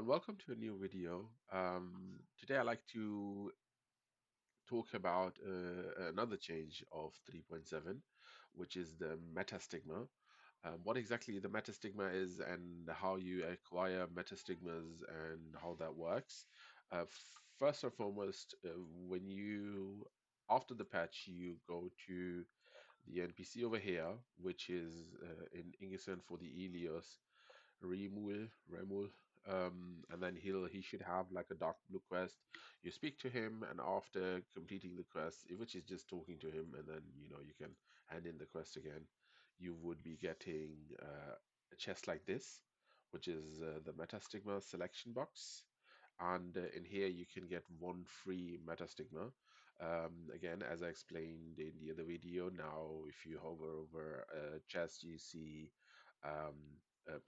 and welcome to a new video. Today I'd like to talk about another change of 3.7, which is the metastigma. What exactly the metastigma is and how you acquire metastigmas and how that works. First and foremost, after the patch, you go to the NPC over here, which is in English for the Elios Remul, and then he should have like a dark blue quest. You speak to him, and after completing the quest, which is just talking to him, and then you can hand in the quest again, you would be getting a chest like this, which is the Metastigma selection box. And in here, you can get one free Metastigma. Again, as I explained in the other video, now if you hover over a chest, you see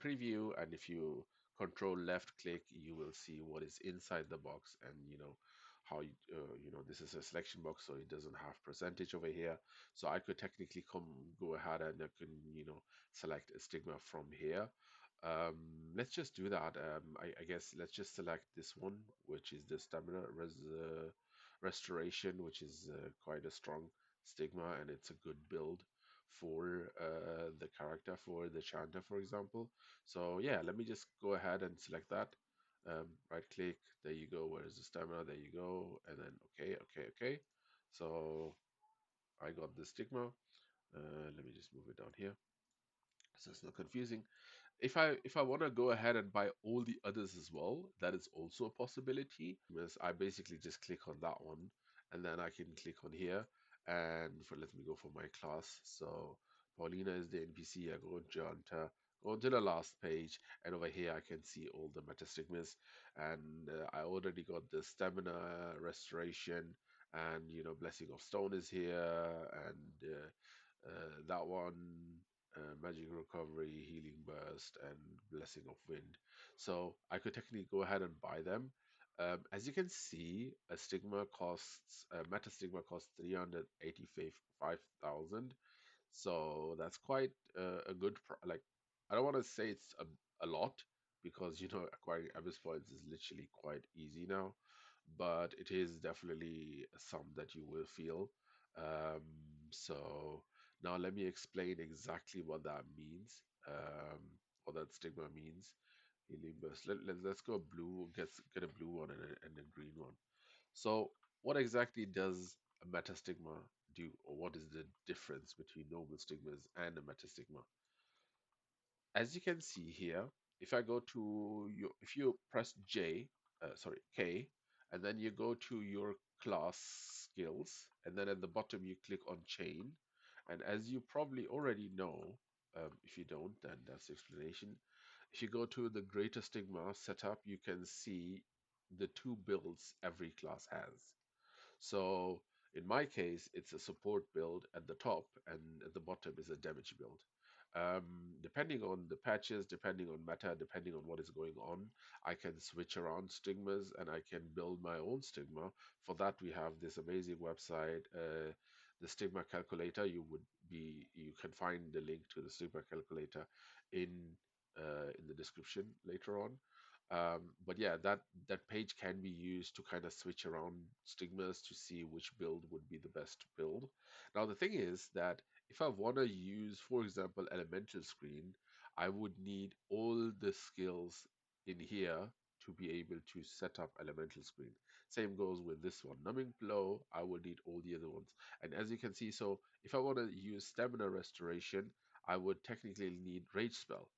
preview, and if you control left click, you will see what is inside the box, and how this is a selection box, so it doesn't have percentage over here. So I could technically go ahead and I can select a stigma from here. Let's just do that. I guess let's just select this one, which is the stamina restoration, which is quite a strong stigma, and it's a good build for the character, for the chanter, for example. So yeah, let me just go ahead and select that. Right click, there you go. Where's the stamina? There you go. And then okay, okay, okay. So I got the stigma. Let me just move it down here so it's not confusing. If I want to go ahead and buy all the others as well, that is also a possibility. Is I basically just click on that one, and then I can click on here, and let me go for my class. So Paulina is the NPC. I go into Hunter, go to the last page, and over here I can see all the metastigmas, and I already got the stamina restoration, and Blessing of Stone is here, and that one, magic recovery, healing burst, and blessing of wind. So I could technically go ahead and buy them. As you can see, a meta stigma costs 385,000. So that's quite a good like. I don't want to say it's a lot, because acquiring abyss points is literally quite easy now, but it is definitely a sum that you will feel. So now let me explain exactly what that means, what that stigma means. Healing burst. Let's go blue. Get a blue one and a green one. So what exactly does a metastigma do, or what is the difference between normal stigmas and a metastigma? As you can see here, if I go to if you press K, and then you go to your class skills, and then at the bottom you click on chain, and as you probably already know, if you don't, then that's the explanation. If you go to the greater stigma setup, you can see the two builds every class has. So in my case, it's a support build at the top, and at the bottom is a damage build. Depending on the patches, depending on meta, depending on what is going on, I can switch around stigmas and I can build my own stigma. For that, we have this amazing website, the Stigma Calculator. You can find the link to the Stigma Calculator in in the description later on. But yeah, that page can be used to kind of switch around stigmas to see which build would be the best build. Now, the thing is that if I want to use, for example, elemental screen, I would need all the skills in here to be able to set up elemental screen. Same goes with this one. Numbing blow, I will need all the other ones. And as you can see, so if I want to use stamina restoration, I would technically need rage spell.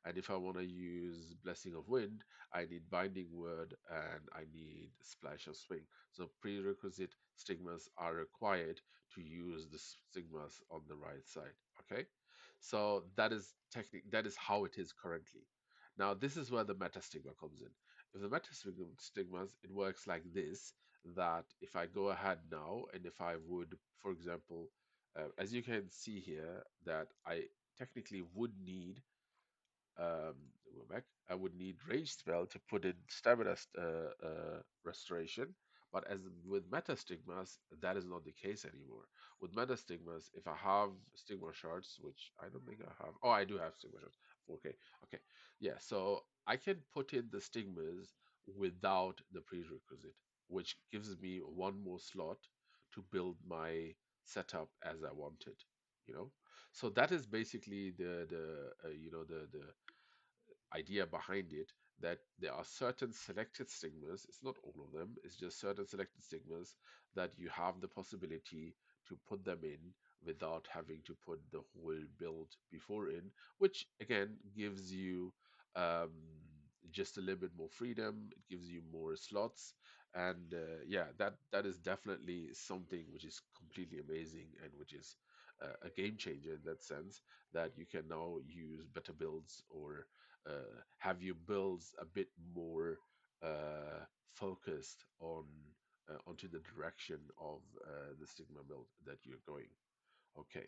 And if I want to use Blessing of Wind, I need Binding Word and I need Splash of Swing. So prerequisite stigmas are required to use the stigmas on the right side. Okay, so that is how it is currently. Now this is where the meta stigma comes in. If the meta stigmas, it works like this: that if I go ahead now and if I would, for example, as you can see here, that I technically would need go back. I would need Rage Spell to put in Stamina restoration, But as with metastigmas, that is not the case anymore. With metastigmas, if I have stigma charts, which I don't think I have, oh, I do have stigma charts. Okay, okay, yeah. So I can put in the stigmas without the prerequisite, which gives me one more slot to build my setup as I want it. You know, so that is basically the idea behind it, that there are certain selected stigmas. It's not all of them, it's just certain selected stigmas that you have the possibility to put them in without having to put the whole build before in, which again gives you um, just a little bit more freedom. It gives you more slots, and yeah, that is definitely something which is completely amazing and which is a game changer in that sense, that you can now use better builds or have your builds a bit more focused on onto the direction of the Stigma build that you're going. Okay.